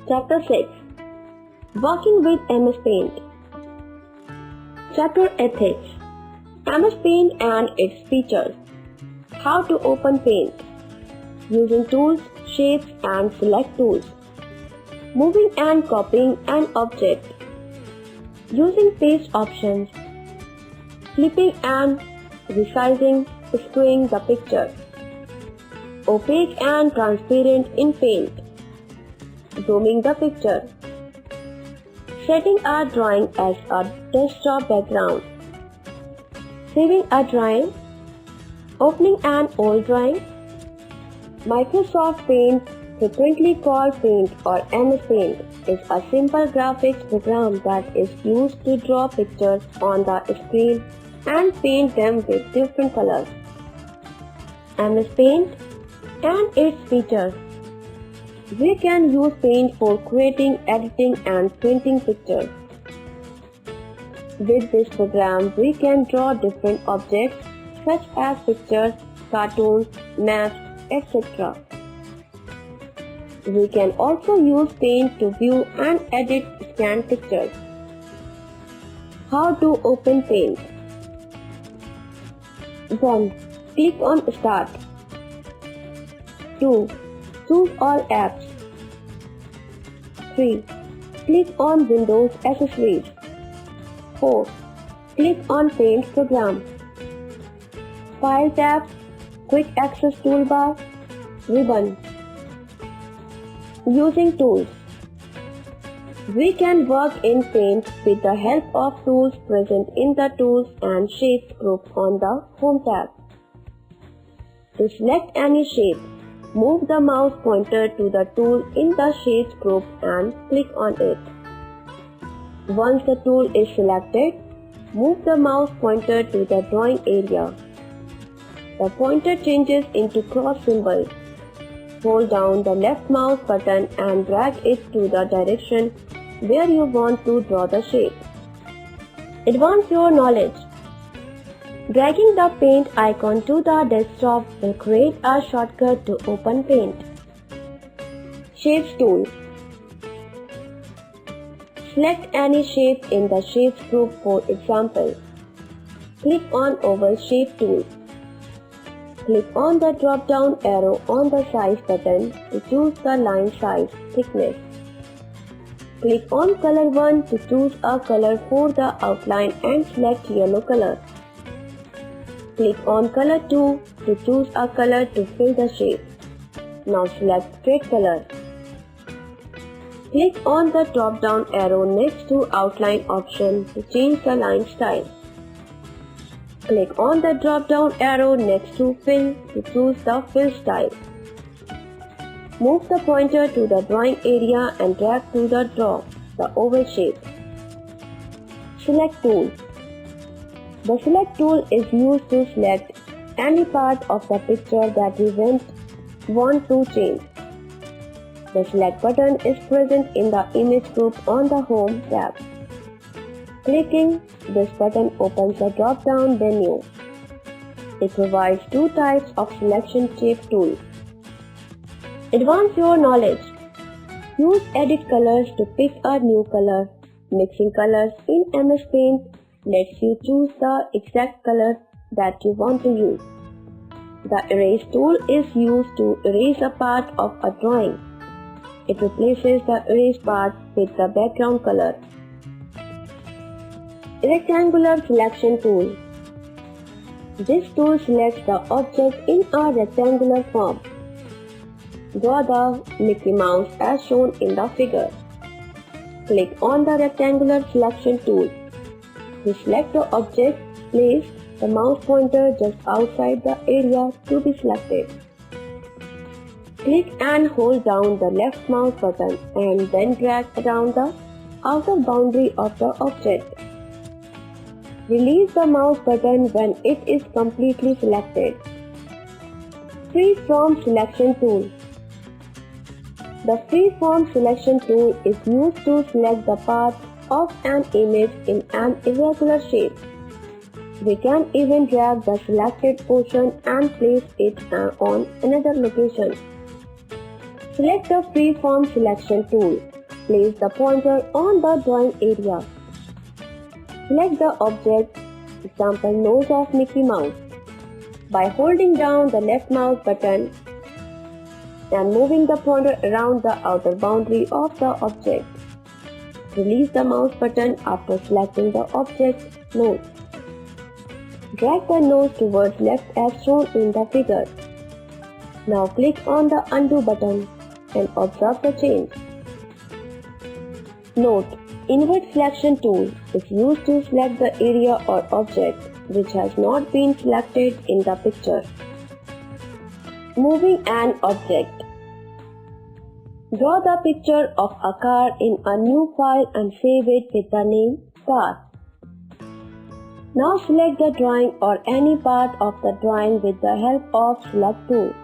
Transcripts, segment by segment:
Chapter 6. Working with MS Paint. Chapter Ethics. MS Paint and its features. How to open Paint. Using tools, shapes and select tools. Moving and copying an object. Using paste options. Flipping and resizing, skewing the picture. Opaque and transparent in Paint. Zooming the picture. Setting a drawing as a desktop background. Saving a drawing. Opening an old drawing. Microsoft Paint, frequently called Paint or MS Paint, is a simple graphics program that is used to draw pictures on the screen and paint them with different colors. MS Paint and its features. We can use Paint for creating, editing and printing pictures. With this program, we can draw different objects such as pictures, cartoons, maps, etc. We can also use Paint to view and edit scanned pictures. How to open Paint? 1. Click on Start. 2. Choose all apps. 3. Click on Windows Accessories. 4. Click on Paint Program. File tab, Quick Access Toolbar, Ribbon. Using tools. We can work in Paint with the help of tools present in the Tools and Shapes group on the Home tab. To select any shape, move the mouse pointer to the tool in the Shapes group and click on it. Once the tool is selected, move the mouse pointer to the drawing area. The pointer changes into cross symbol. Hold down the left mouse button and drag it to the direction where you want to draw the shape. Advance your knowledge. Dragging the Paint icon to the desktop will create a shortcut to open Paint. Shapes tool. Select any shape in the Shapes group, for example. Click on Oval Shape tool. Click on the drop-down arrow on the Size button to choose the line size thickness. Click on Color 1 to choose a color for the outline and select yellow color. Click on Color 2 to choose a color to fill the shape. Now select Straight color. Click on the drop-down arrow next to Outline option to change the line style. Click on the drop-down arrow next to Fill to choose the fill style. Move the pointer to the drawing area and drag to the draw, the oval shape. Select tool. The Select tool is used to select any part of the picture that we want to change. The Select button is present in the Image group on the Home tab. Clicking this button opens the drop-down menu. It provides two types of selection shape tool. Advance your knowledge. Use Edit Colors to pick a new color. Mixing colors in MS Paint lets you choose the exact color that you want to use. The Erase tool is used to erase a part of a drawing. It replaces the erased part with the background color. Rectangular Selection tool. This tool selects the object in a rectangular form. Draw the Mickey Mouse as shown in the figure. Click on the Rectangular Selection tool. To select the object, place the mouse pointer just outside the area to be selected. Click and hold down the left mouse button and then drag around the outer boundary of the object. Release the mouse button when it is completely selected. Freeform Selection tool. The Freeform Selection tool is used to select the part of an image in an irregular shape. We can even drag the selected portion and place it on another location. Select the Freeform Selection tool. Place the pointer on the drawing area. Select the object, example nose of Mickey Mouse, by holding down the left mouse button and moving the pointer around the outer boundary of the object. Release the mouse button after selecting the object's nose. Drag the nose towards left as shown in the figure. Now click on the undo button and observe the change. Note, invert selection tool is used to select the area or object which has not been selected in the picture. Moving an object. Draw the picture of a car in a new file and save it with the name car. Now select the drawing or any part of the drawing with the help of Select tool.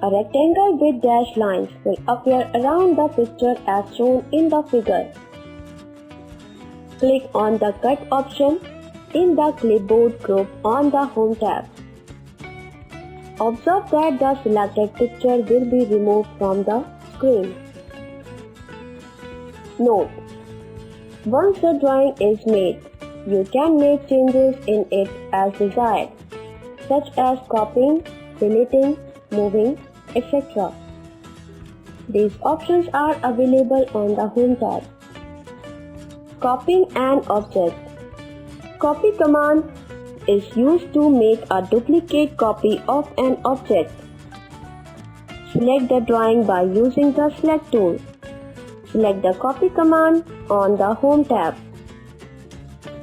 A rectangle with dashed lines will appear around the picture as shown in the figure. Click on the Cut option in the clipboard group on the Home tab. Observe that the selected picture will be removed from the screen. Note: once the drawing is made, you can make changes in it as desired, such as copying, deleting, moving, etc. These options are available on the Home tab. Copying an object. Copy command is used to make a duplicate copy of an object. Select the drawing by using the Select tool. Select the Copy command on the Home tab.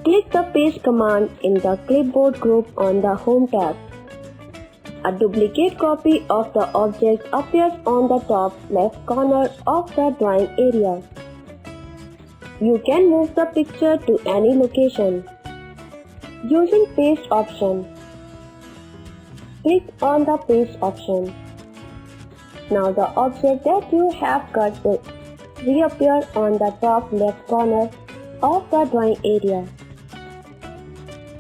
Click the Paste command in the clipboard group on the Home tab. A duplicate copy of the object appears on the top left corner of the drawing area. You can move the picture to any location. Using Paste option. Click on the Paste option. Now the object that you have cut will reappear on the top left corner of the drawing area.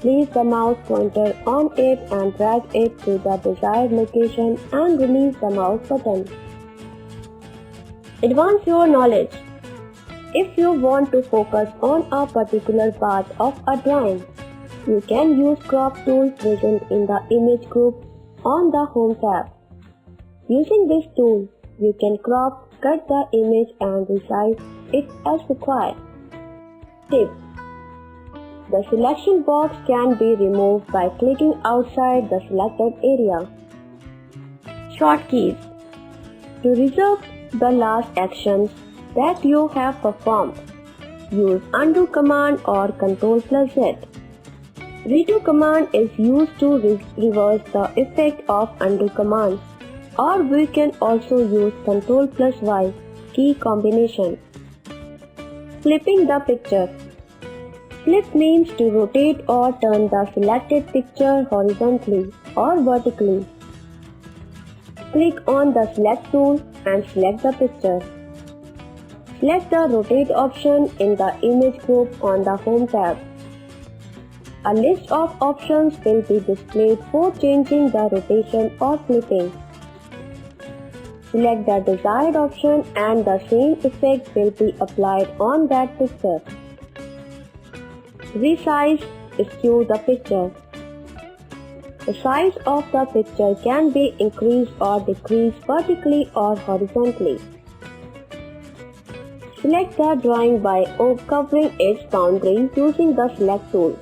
Place the mouse pointer on it and drag it to the desired location and release the mouse button. Advance your knowledge. If you want to focus on a particular part of a drawing, you can use Crop tool present in the Image group on the Home tab. Using this tool, you can crop, cut the image and resize it as required. Tip: the selection box can be removed by clicking outside the selected area. Shortkeys: to reserve the last actions that you have performed, use Undo command or Ctrl+Z. Redo command is used to reverse the effect of undo commands, or we can also use Ctrl+Y key combination. Flipping the picture. Flip means to rotate or turn the selected picture horizontally or vertically. Click on the Select tool and select the picture. Select the Rotate option in the Image group on the Home tab. A list of options will be displayed for changing the rotation or flipping. Select the desired option and the same effect will be applied on that picture. Resize, skew the picture. The size of the picture can be increased or decreased vertically or horizontally. Select the drawing by covering its boundary using the Select tool.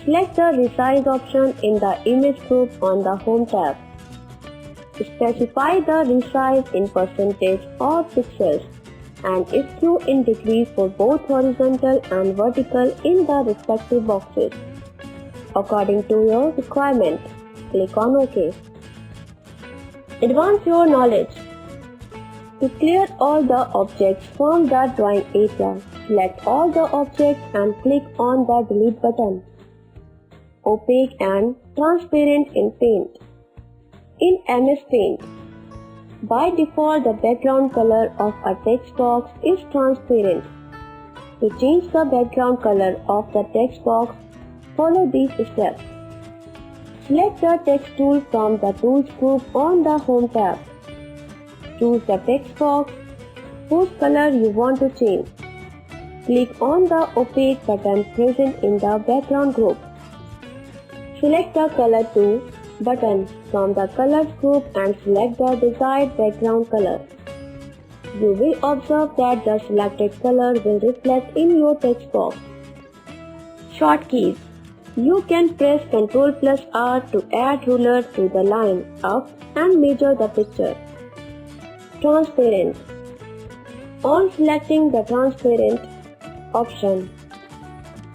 Select the Resize option in the Image group on the Home tab. Specify the resize in percentage or pixels and skew in degrees for both horizontal and vertical in the respective boxes. According to your requirement, click on OK. Advance your knowledge. To clear all the objects from the drawing area, select all the objects and click on the Delete button. Opaque and transparent in Paint. In MS Paint, by default the background color of a text box is transparent. To change the background color of the text box, follow these steps. Select the Text tool from the Tools group on the Home tab. choose the text box whose color you want to change. Click on the opaque button present in the background group. Select the Color to button from the Colors group and select the desired background color. You will observe that the selected color will reflect in your text box. Shortkeys. You can press Ctrl+R to add ruler to the line up and measure the picture. Transparent. On selecting the transparent option,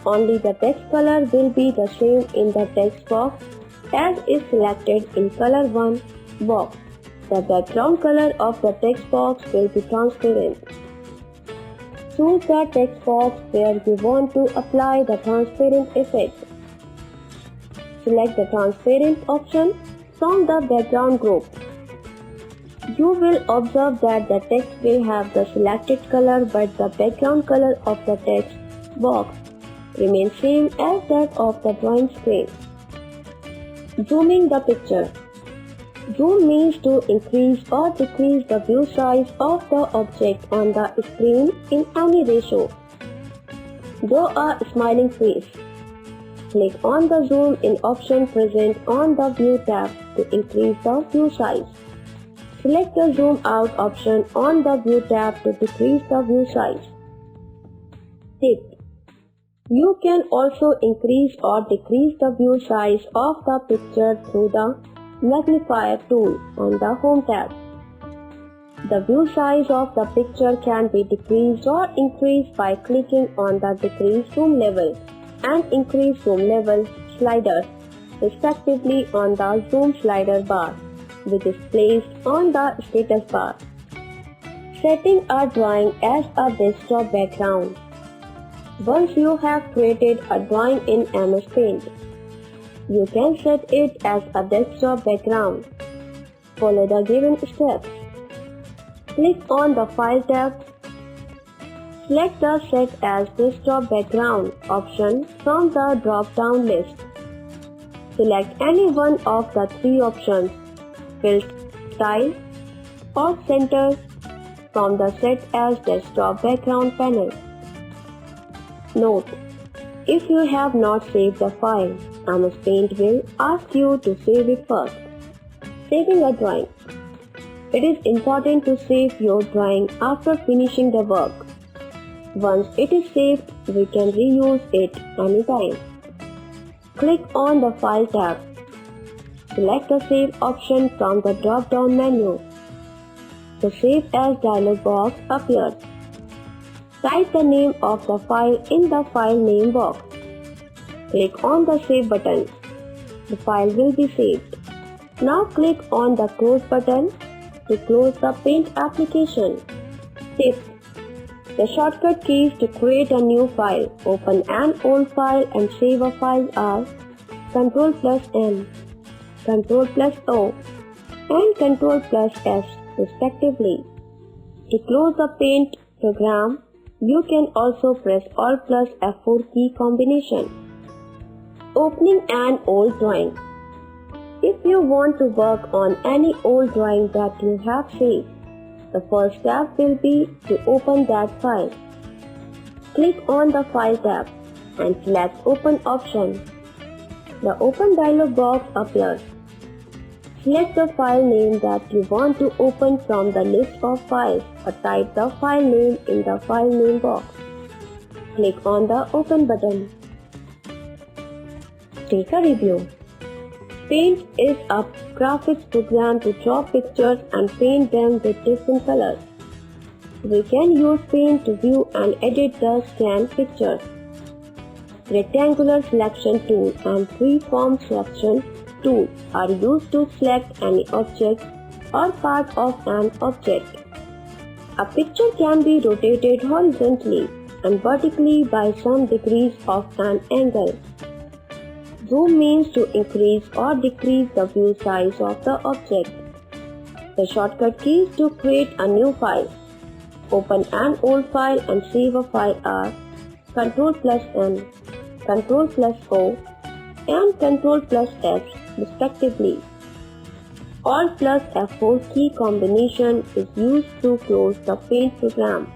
only the text color will be the same in the text box as is selected in Color 1 box. The background color of the text box will be transparent. Choose the text box where you want to apply the transparent effect. Select the transparent option from the background group. You will observe that the text will have the selected color but the background color of the text box remains same as that of the drawing screen. Zooming the picture. Zoom means to increase or decrease the view size of the object on the screen in any ratio. Draw a smiling face. Click on the Zoom in option present on the View tab to increase the view size. Select the Zoom Out option on the View tab to decrease the view size. Tip. You can also increase or decrease the view size of the picture through the magnifier tool on the Home tab. The view size of the picture can be decreased or increased by clicking on the Decrease Zoom Level and Increase Zoom Level sliders, respectively on the Zoom slider bar, which is placed on the status bar. Setting a drawing as a desktop background. Once you have created a drawing in MS Paint, you can set it as a desktop background. Follow the given steps. Click on the File tab. Select the Set as Desktop Background option from the drop-down list. Select any one of the three options, Fill Style or Center, from the Set as Desktop Background panel. Note: if you have not saved the file, MS Paint will ask you to save it first. Saving a drawing. It is important to save your drawing after finishing the work. Once it is saved, we can reuse it anytime. Click on the File tab. Select the Save option from the drop-down menu. The Save As dialog box appears. Type the name of the file in the File Name box. Click on the Save button. The file will be saved. Now click on the Close button to close the Paint application. Tip. The shortcut keys to create a new file, open an old file and save a file are Ctrl+N, Ctrl+O and Ctrl+S respectively. To close the Paint program, you can also press Alt+F4 key combination. Opening an old drawing. If you want to work on any old drawing that you have saved, the first step will be to open that file. Click on the File tab and select Open option. The Open dialog box appears. Select the file name that you want to open from the list of files or type the file name in the File Name box. Click on the Open button. Take a review. Paint is a graphics program to draw pictures and paint them with different colors. We can use Paint to view and edit the scanned pictures. Rectangular selection tool and freeform selection tool are used to select any object or part of an object. A picture can be rotated horizontally and vertically by some degrees of an angle. Zoom means to increase or decrease the view size of the object. The shortcut keys to create a new file, open an old file and save a file are Ctrl+N, Ctrl+O and Ctrl+S respectively. Alt plus F4 key combination is used to close the Paint program.